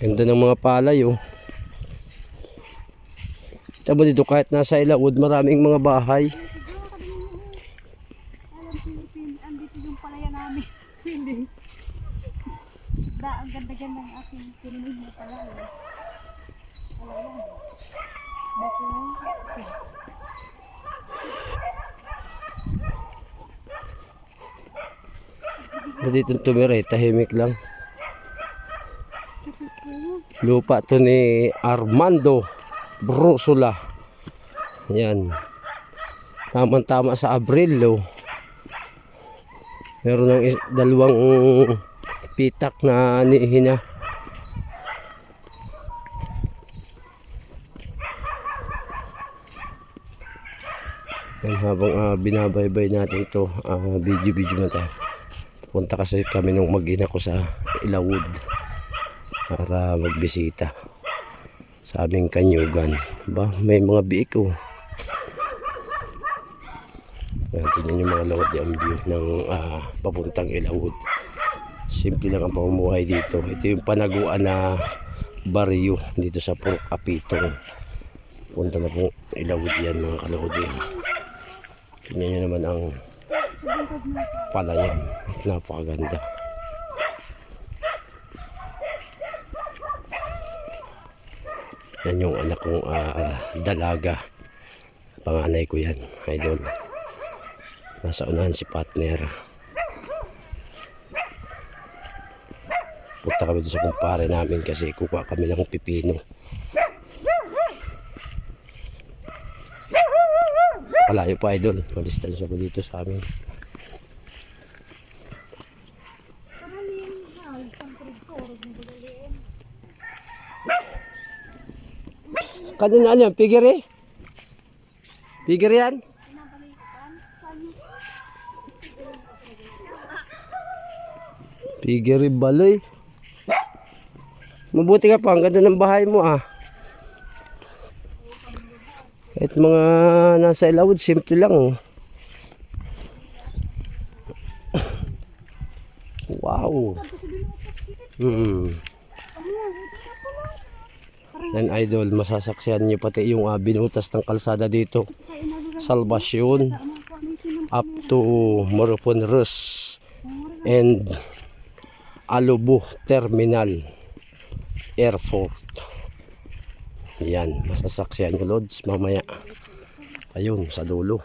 Ganda ng mga palay oh. Tama dito kahit nasa Ilaud, maraming mga bahay. Andito yung palaya namin. Hindi. Ang ganda-ganda ng aking tininig na palaya. Palaya. Dito tumira, tahimik lang. Lupa to ni Armando Brusula. Yan. Tama-tama sa Abril oh. Meron ng dalawang pitak na nihina. Yan, habang binabaybay natin ito, video na tayo. Punta kasi kami nung mag-ina ko sa Ilaud para magbisita sa aming kanyugan. Ba, may mga biik oh. Yan, tingnan yung mga lawad yung view ng papuntang Ilaud. Simple lang ang pamumuhay dito. Ito yung panaguan na baryo dito sa Purok Apitong. Punta na po Ilaud yan mga kalawad yan. Tingnan nyo naman ang palayan. Napakaganda. Yan yung anak kong dalaga. Panganay ko yan, idol. Nasa unahan si partner. Punta kami doon sa kumpare namin kasi kukuha kami ng pipino. Malayo pa idol. Madistansya ko dito sa amin. Kanina ano yan? Pigir eh? Pigir yan? Pigir baloy. Mabuti ka pa. Ang ganda ng bahay mo ah. Kahit mga nasa Ilaud, simple lang oh. Wow. Yan idol, masasaksihan nyo pati yung binutas ng kalsada dito. Salvacion up to Moroponros and Alubo Terminal Airport. Yan, masasaksihan nyo lods mamaya. Ayun, sa dulo.